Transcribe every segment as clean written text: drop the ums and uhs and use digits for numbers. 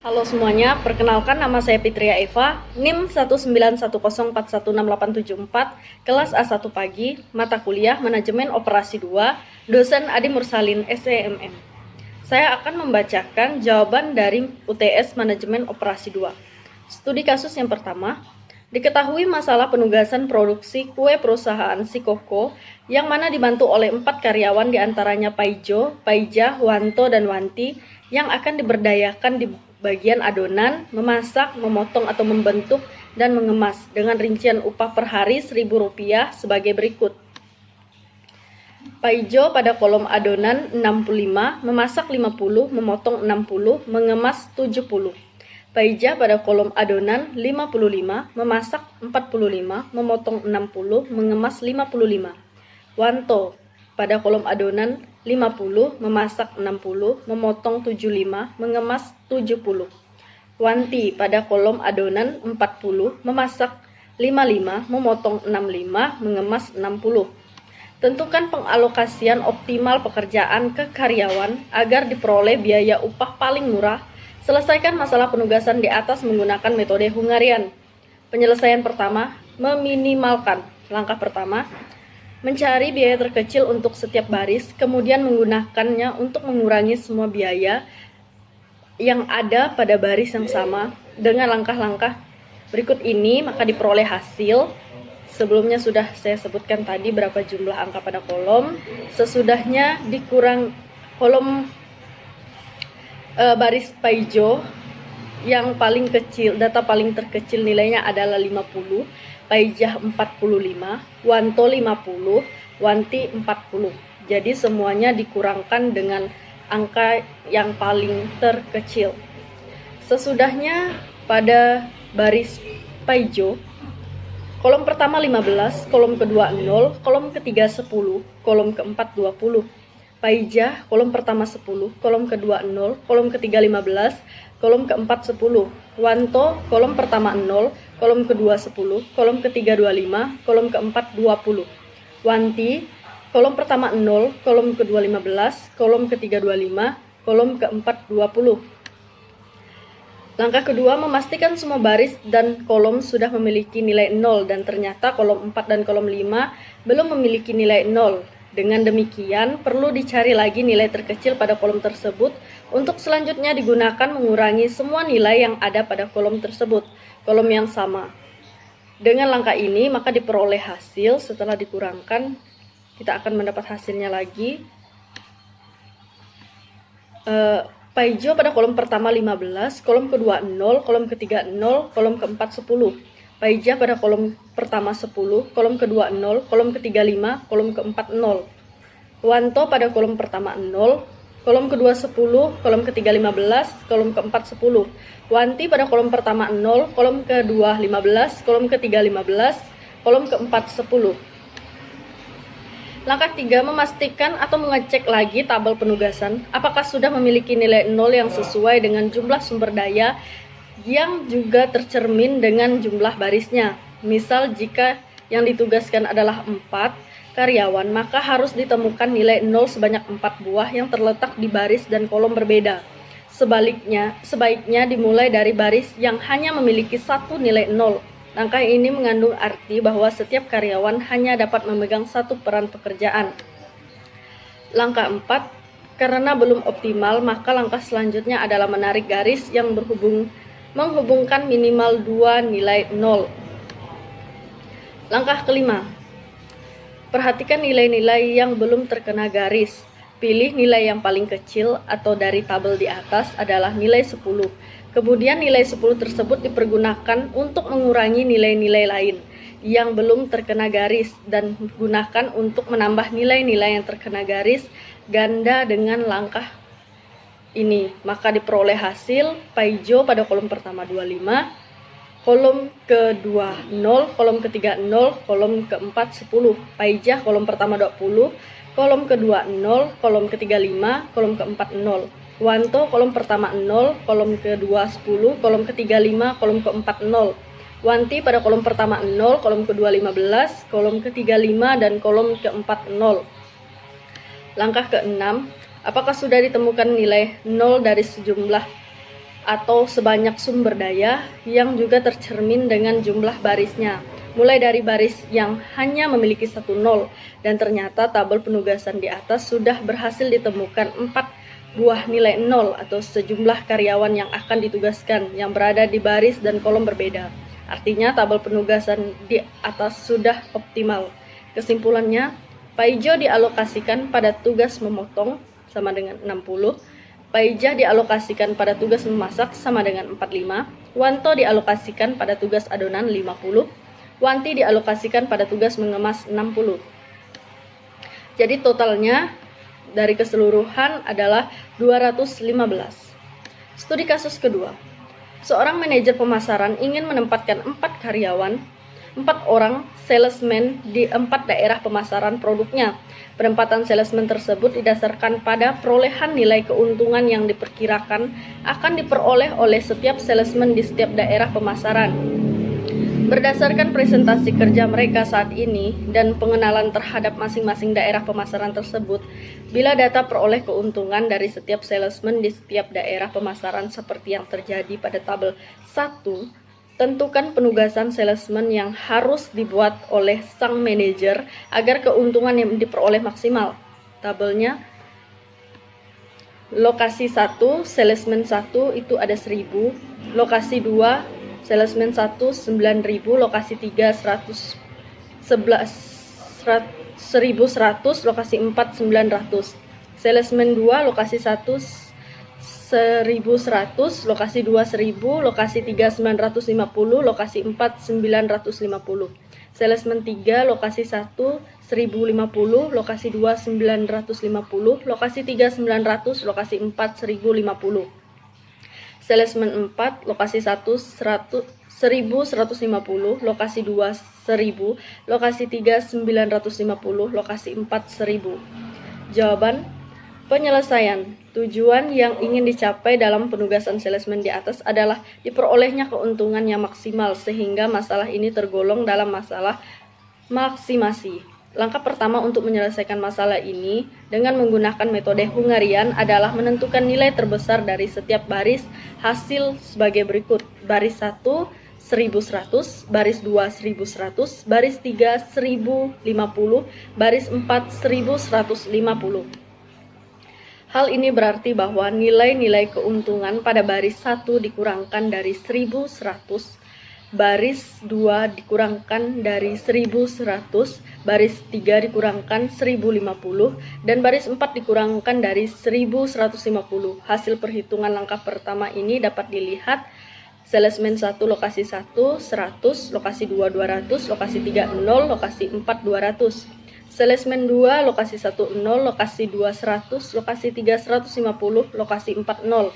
Halo semuanya, perkenalkan nama saya Fitria Eva, NIM 19104168744, kelas A1 pagi, mata kuliah Manajemen Operasi 2, dosen Adi Mursalin, SEMM. Saya akan membacakan jawaban dari UTS Manajemen Operasi 2. Studi kasus yang pertama, diketahui masalah penugasan produksi kue perusahaan Sikoko yang mana dibantu oleh 4 karyawan diantaranya Paijo, Paijah, Wanto, dan Wanti yang akan diberdayakan di bagian adonan, memasak, memotong atau membentuk, dan mengemas dengan rincian upah per hari Rp1.000 sebagai berikut. Paijo pada kolom adonan 65, memasak 50, memotong 60, mengemas 70. Paijah pada kolom adonan 55, memasak 45, memotong 60, mengemas 55. Wanto pada kolom adonan 50, memasak 60, memotong 75, mengemas 70. Wanti pada kolom adonan 40, memasak 55, memotong 65, mengemas 60. Tentukan pengalokasian optimal pekerjaan ke karyawan agar diperoleh biaya upah paling murah. Selesaikan masalah penugasan di atas menggunakan metode Hungarian. Penyelesaian pertama, meminimalkan. Langkah pertama, mencari biaya terkecil untuk setiap baris, kemudian menggunakannya untuk mengurangi semua biaya yang ada pada baris yang sama dengan langkah-langkah berikut ini, maka diperoleh hasil. Sebelumnya sudah saya sebutkan tadi berapa jumlah angka pada kolom. Sesudahnya dikurang kolom baris Paijo yang paling kecil, data paling terkecil nilainya adalah 50, Paijah 45, Wanto 50, Wanti 40. Jadi semuanya dikurangkan dengan angka yang paling terkecil. Sesudahnya pada baris Paijo, kolom pertama 15, kolom kedua 0, kolom ketiga 10, kolom keempat 20. Paijah, kolom pertama 10, kolom kedua 0, kolom ketiga 15, kolom keempat 10. Wanto, kolom pertama 0, kolom kedua 10, kolom ketiga 25, kolom keempat 20. Wanti, kolom pertama 0, kolom kedua 15, kolom ketiga 25, kolom keempat 20. Langkah kedua, memastikan semua baris dan kolom sudah memiliki nilai 0 dan ternyata kolom 4 dan kolom 5 belum memiliki nilai 0. Dengan demikian, perlu dicari lagi nilai terkecil pada kolom tersebut untuk selanjutnya digunakan mengurangi semua nilai yang ada pada kolom tersebut, kolom yang sama. Dengan langkah ini, maka diperoleh hasil. Setelah dikurangkan, kita akan mendapat hasilnya lagi. Paijo pada kolom pertama 15, kolom kedua 0, kolom ketiga 0, kolom keempat 10. Paijah pada kolom pertama 10, kolom kedua 0, kolom ketiga 5, kolom keempat 0. Wanto pada kolom pertama 0, kolom kedua 10, kolom ketiga 15, kolom keempat 10. Wanti pada kolom pertama 0, kolom kedua 15, kolom ketiga 15, kolom keempat 10. Langkah 3, memastikan atau mengecek lagi tabel penugasan apakah sudah memiliki nilai 0 yang sesuai dengan jumlah sumber daya yang juga tercermin dengan jumlah barisnya. Misal jika yang ditugaskan adalah 4 karyawan, maka harus ditemukan nilai 0 sebanyak 4 buah yang terletak di baris dan kolom berbeda. Sebaiknya dimulai dari baris yang hanya memiliki satu nilai 0. Langkah ini mengandung arti bahwa setiap karyawan hanya dapat memegang satu peran pekerjaan. Langkah 4, karena belum optimal, maka langkah selanjutnya adalah menarik garis yang menghubungkan minimal 2 nilai 0. Langkah kelima, perhatikan nilai-nilai yang belum terkena garis. Pilih nilai yang paling kecil atau dari tabel di atas adalah nilai 10. Kemudian nilai 10 tersebut dipergunakan untuk mengurangi nilai-nilai lain yang belum terkena garis dan gunakan untuk menambah nilai-nilai yang terkena garis ganda dengan langkah ini, maka diperoleh hasil Paijo pada kolom pertama 25, kolom kedua 0, kolom ketiga 0, kolom keempat 10. Paijah kolom pertama 20, kolom kedua 0, kolom ketiga 5, kolom keempat 0. Wanto kolom pertama 0, kolom kedua 10, kolom ketiga 5, kolom keempat 0. Wanti pada kolom pertama 0, kolom kedua 15, kolom ketiga 5, dan kolom keempat 0. Langkah ke-6, apakah sudah ditemukan nilai 0 dari sejumlah atau sebanyak sumber daya yang juga tercermin dengan jumlah barisnya. Mulai dari baris yang hanya memiliki 1 nol, dan ternyata tabel penugasan di atas sudah berhasil ditemukan 4 buah nilai nol atau sejumlah karyawan yang akan ditugaskan yang berada di baris dan kolom berbeda. Artinya tabel penugasan di atas sudah optimal. Kesimpulannya, Paijo dialokasikan pada tugas memotong sama dengan 60, Paijah dialokasikan pada tugas memasak sama dengan 45, Wanto dialokasikan pada tugas adonan 50, Wanti dialokasikan pada tugas mengemas 60. Jadi totalnya dari keseluruhan adalah 215. Studi kasus kedua. Seorang manajer pemasaran ingin menempatkan 4 karyawan, 4 orang salesman di 4 daerah pemasaran produknya. Penempatan salesman tersebut didasarkan pada perolehan nilai keuntungan yang diperkirakan akan diperoleh oleh setiap salesman di setiap daerah pemasaran. Berdasarkan presentasi kerja mereka saat ini dan pengenalan terhadap masing-masing daerah pemasaran tersebut, bila data peroleh keuntungan dari setiap salesman di setiap daerah pemasaran seperti yang terjadi pada tabel 1, tentukan penugasan salesman yang harus dibuat oleh sang manajer agar keuntungan yang diperoleh maksimal. Tabelnya, lokasi 1, salesman 1 itu ada 1000, lokasi 2, salesman 1 9.000, lokasi 3 1.100, lokasi 4 900. Salesman 2, lokasi 1 1.100, lokasi 2 1.000, lokasi 3 950, lokasi 4 950. Salesman 3, lokasi 1 1.050, lokasi 2 950, lokasi 3 900, lokasi 4 1.050. Salesman 4, lokasi 1 1.150, lokasi 2 1.000, lokasi 3 950, lokasi 4 1.000. Jawaban, penyelesaian. Tujuan yang ingin dicapai dalam penugasan salesman di atas adalah diperolehnya keuntungan yang maksimal sehingga masalah ini tergolong dalam masalah maksimasi. Langkah pertama untuk menyelesaikan masalah ini dengan menggunakan metode Hungarian adalah menentukan nilai terbesar dari setiap baris hasil sebagai berikut. Baris 1 1.100, baris 2 1.100, baris 3 1.050, baris 4 1.150. Hal ini berarti bahwa nilai-nilai keuntungan pada baris 1 dikurangkan dari 1.100, baris 2 dikurangkan dari 1.100, baris 3 dikurangkan 1.050, dan baris 4 dikurangkan dari 1.150. Hasil perhitungan langkah pertama ini dapat dilihat. Salesman 1 lokasi 1 100, lokasi 2 200, lokasi 3 0, lokasi 4 200. Salesman 2, lokasi 1 0, lokasi 2 100, lokasi 3 150, lokasi 4 0.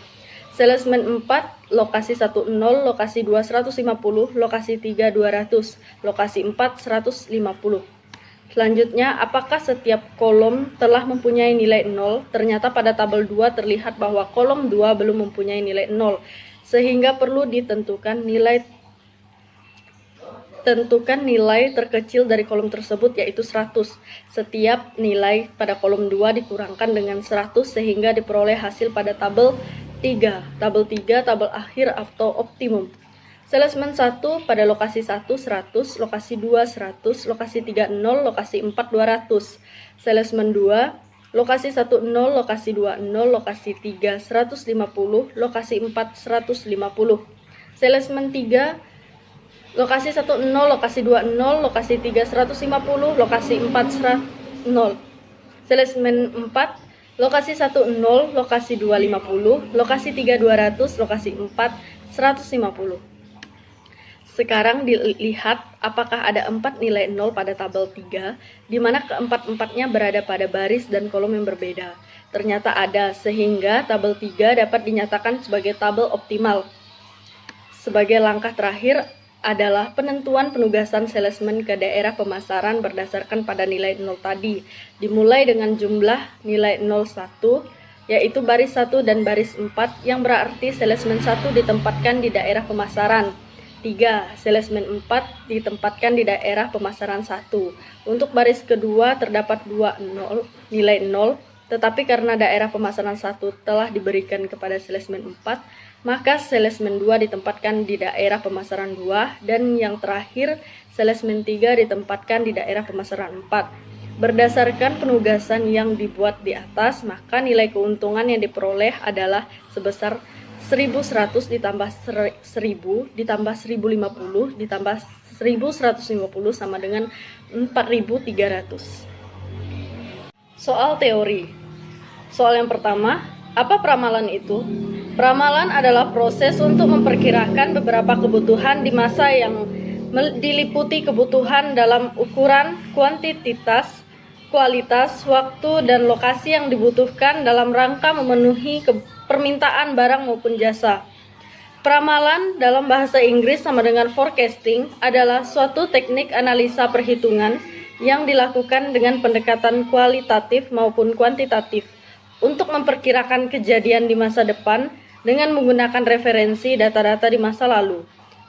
Salesman 4, lokasi 1 0, lokasi 2 150, lokasi 3 200, lokasi 4 150. Selanjutnya, apakah setiap kolom telah mempunyai nilai 0? Ternyata pada tabel 2 terlihat bahwa kolom 2 belum mempunyai nilai 0, sehingga perlu ditentukan nilai terkecil dari kolom tersebut, yaitu 100. Setiap nilai pada kolom 2 dikurangkan dengan 100 sehingga diperoleh hasil pada tabel 3. Tabel 3, tabel akhir atau optimum. Salesman 1 pada lokasi 1 100, lokasi 2 100, lokasi 3 0, lokasi 4 200. Salesman 2, lokasi 1 0, lokasi 2 0, lokasi 3 150, lokasi 4 150. Salesman 3, lokasi 1 0, lokasi 2 0, lokasi 3 150, lokasi 4 0. Salesman 4, lokasi 1 0, lokasi 2 50, lokasi 3 200, lokasi 4 150. Sekarang dilihat apakah ada 4 nilai 0 pada tabel 3, di mana keempat-empatnya berada pada baris dan kolom yang berbeda. Ternyata ada, sehingga tabel 3 dapat dinyatakan sebagai tabel optimal. Sebagai langkah terakhir adalah penentuan penugasan salesman ke daerah pemasaran berdasarkan pada nilai 0 tadi, dimulai dengan jumlah nilai 01, yaitu baris 1 dan baris 4, yang berarti salesman 1 ditempatkan di daerah pemasaran. 3. Salesman 4 ditempatkan di daerah pemasaran 1. Untuk baris kedua terdapat 2 nilai 0, tetapi karena daerah pemasaran 1 telah diberikan kepada salesman 4, maka salesman 2 ditempatkan di daerah pemasaran 2, dan yang terakhir salesman 3 ditempatkan di daerah pemasaran 4. Berdasarkan penugasan yang dibuat di atas, maka nilai keuntungan yang diperoleh adalah sebesar 1100 ditambah 1000 ditambah 1050 ditambah 1150 sama dengan 4300. Soal teori. Soal yang pertama, apa peramalan itu? Peramalan adalah proses untuk memperkirakan beberapa kebutuhan di masa yang diliputi kebutuhan dalam ukuran, kuantitas, kualitas, waktu, dan lokasi yang dibutuhkan dalam rangka memenuhi permintaan barang maupun jasa. Peramalan dalam bahasa Inggris sama dengan forecasting adalah suatu teknik analisa perhitungan yang dilakukan dengan pendekatan kualitatif maupun kuantitatif untuk memperkirakan kejadian di masa depan dengan menggunakan referensi data-data di masa lalu.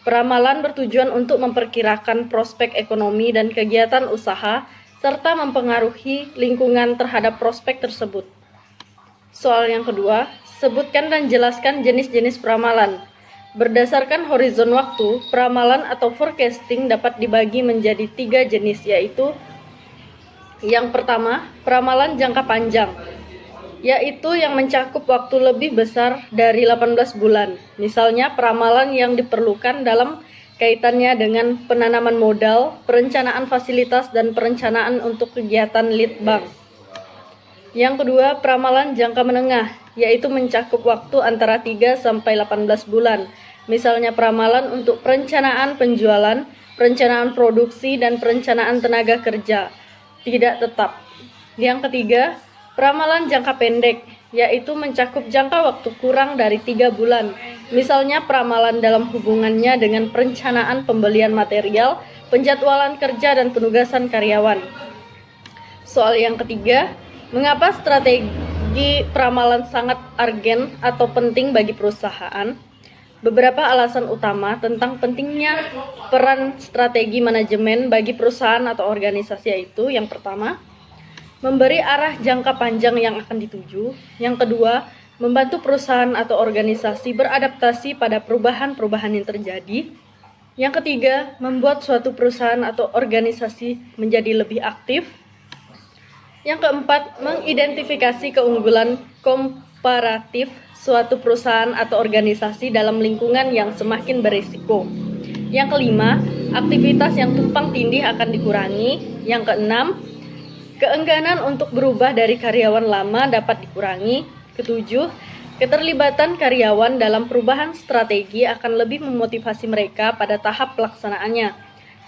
Peramalan bertujuan untuk memperkirakan prospek ekonomi dan kegiatan usaha serta mempengaruhi lingkungan terhadap prospek tersebut. Soal yang kedua, sebutkan dan jelaskan jenis-jenis peramalan. Berdasarkan horizon waktu, peramalan atau forecasting dapat dibagi menjadi 3 jenis, yaitu yang pertama, peramalan jangka panjang, yaitu yang mencakup waktu lebih besar dari 18 bulan. Misalnya peramalan yang diperlukan dalam kaitannya dengan penanaman modal, perencanaan fasilitas, dan perencanaan untuk kegiatan lead bank. Yang kedua, peramalan jangka menengah, yaitu mencakup waktu antara 3 sampai 18 bulan. Misalnya peramalan untuk perencanaan penjualan, perencanaan produksi, dan perencanaan tenaga kerja tidak tetap. Yang ketiga, peramalan jangka pendek, yaitu mencakup jangka waktu kurang dari 3 bulan. Misalnya peramalan dalam hubungannya dengan perencanaan pembelian material, penjadwalan kerja, dan penugasan karyawan. Soal yang ketiga, mengapa strategi peramalan sangat urgen atau penting bagi perusahaan? Beberapa alasan utama tentang pentingnya peran strategi manajemen bagi perusahaan atau organisasi, yaitu yang pertama, memberi arah jangka panjang yang akan dituju. Yang kedua, membantu perusahaan atau organisasi beradaptasi pada perubahan-perubahan yang terjadi. Yang ketiga, membuat suatu perusahaan atau organisasi menjadi lebih aktif. Yang keempat, mengidentifikasi keunggulan komparatif suatu perusahaan atau organisasi dalam lingkungan yang semakin berisiko. Yang kelima, aktivitas yang tumpang tindih akan dikurangi. Yang keenam, keengganan untuk berubah dari karyawan lama dapat dikurangi. Ketujuh, keterlibatan karyawan dalam perubahan strategi akan lebih memotivasi mereka pada tahap pelaksanaannya.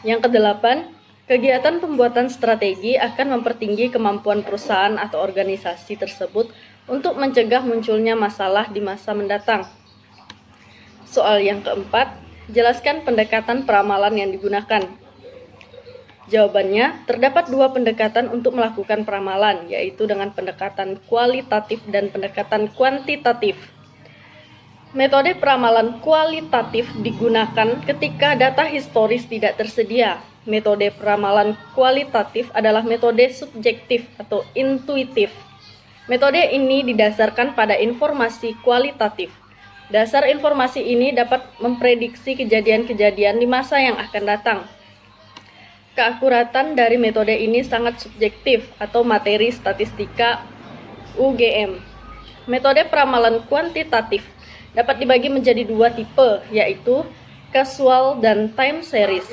Yang kedelapan, kegiatan pembuatan strategi akan mempertinggi kemampuan perusahaan atau organisasi tersebut untuk mencegah munculnya masalah di masa mendatang. Soal yang keempat, jelaskan pendekatan peramalan yang digunakan. Jawabannya, terdapat 2 pendekatan untuk melakukan peramalan, yaitu dengan pendekatan kualitatif dan pendekatan kuantitatif. Metode peramalan kualitatif digunakan ketika data historis tidak tersedia. Metode peramalan kualitatif adalah metode subjektif atau intuitif. Metode ini didasarkan pada informasi kualitatif. Dasar informasi ini dapat memprediksi kejadian-kejadian di masa yang akan datang. Keakuratan dari metode ini sangat subjektif atau materi statistika UGM. Metode peramalan kuantitatif dapat dibagi menjadi 2 tipe, yaitu casual dan time series.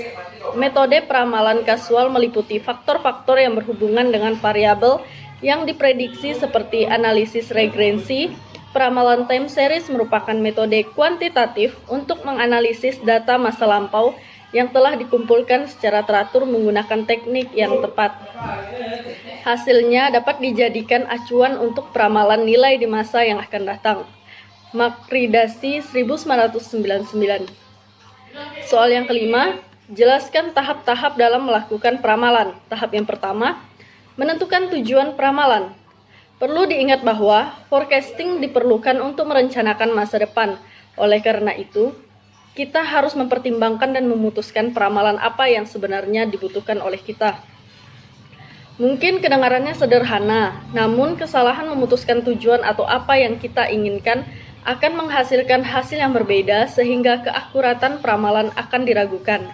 Metode peramalan casual meliputi faktor-faktor yang berhubungan dengan variabel yang diprediksi seperti analisis regrensi. Peramalan time series merupakan metode kuantitatif untuk menganalisis data masa lampau yang telah dikumpulkan secara teratur menggunakan teknik yang tepat. Hasilnya dapat dijadikan acuan untuk peramalan nilai di masa yang akan datang. Makridasi 1999. Soal yang kelima, jelaskan tahap-tahap dalam melakukan peramalan. Tahap yang pertama, menentukan tujuan peramalan. Perlu diingat bahwa forecasting diperlukan untuk merencanakan masa depan. Oleh karena itu, kita harus mempertimbangkan dan memutuskan peramalan apa yang sebenarnya dibutuhkan oleh kita. Mungkin kedengarannya sederhana, namun kesalahan memutuskan tujuan atau apa yang kita inginkan akan menghasilkan hasil yang berbeda sehingga keakuratan peramalan akan diragukan.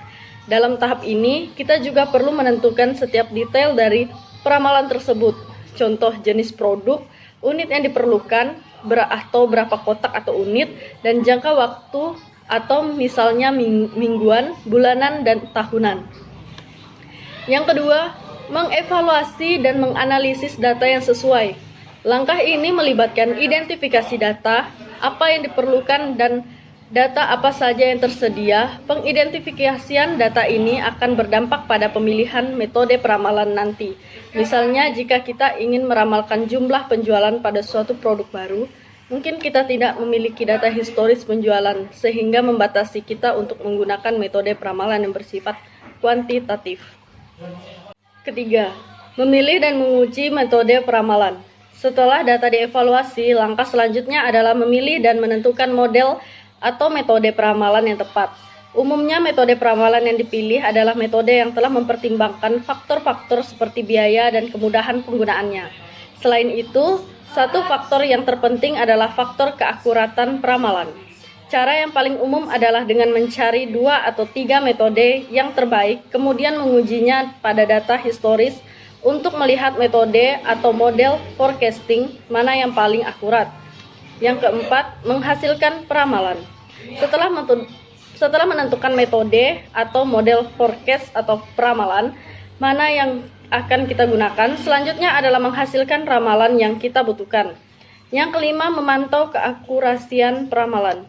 Dalam tahap ini, kita juga perlu menentukan setiap detail dari peramalan tersebut. Contoh jenis produk, unit yang diperlukan, atau berapa kotak atau unit, dan jangka waktu atau misalnya mingguan, bulanan, dan tahunan. Yang kedua, mengevaluasi dan menganalisis data yang sesuai. Langkah ini melibatkan identifikasi data, apa yang diperlukan dan data apa saja yang tersedia. Pengidentifikasian data ini akan berdampak pada pemilihan metode peramalan nanti. Misalnya jika kita ingin meramalkan jumlah penjualan pada suatu produk baru, mungkin kita tidak memiliki data historis penjualan sehingga membatasi kita untuk menggunakan metode peramalan yang bersifat kuantitatif. Ketiga, memilih dan menguji metode peramalan. Setelah data dievaluasi, langkah selanjutnya adalah memilih dan menentukan model atau metode peramalan yang tepat. Umumnya metode peramalan yang dipilih adalah metode yang telah mempertimbangkan faktor-faktor seperti biaya dan kemudahan penggunaannya. Selain itu, satu faktor yang terpenting adalah faktor keakuratan peramalan. Cara yang paling umum adalah dengan mencari 2 atau 3 metode yang terbaik, kemudian mengujinya pada data historis untuk melihat metode atau model forecasting mana yang paling akurat. Yang keempat, menghasilkan peramalan. Setelah menentukan metode atau model forecast atau peramalan mana yang akan kita gunakan, selanjutnya adalah menghasilkan ramalan yang kita butuhkan. Yang kelima, memantau keakurasian peramalan.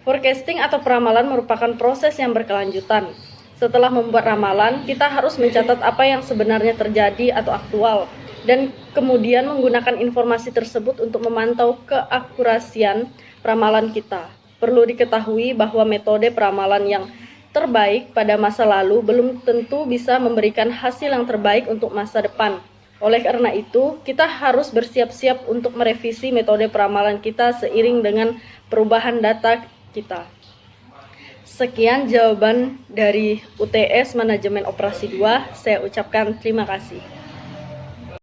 Forecasting atau peramalan merupakan proses yang berkelanjutan. Setelah membuat ramalan, kita harus mencatat apa yang sebenarnya terjadi atau aktual, dan kemudian menggunakan informasi tersebut untuk memantau keakurasian peramalan kita. Perlu diketahui bahwa metode peramalan yang terbaik pada masa lalu belum tentu bisa memberikan hasil yang terbaik untuk masa depan. Oleh karena itu, kita harus bersiap-siap untuk merevisi metode peramalan kita seiring dengan perubahan data kita. Sekian jawaban dari UTS Manajemen Operasi 2. Saya ucapkan terima kasih.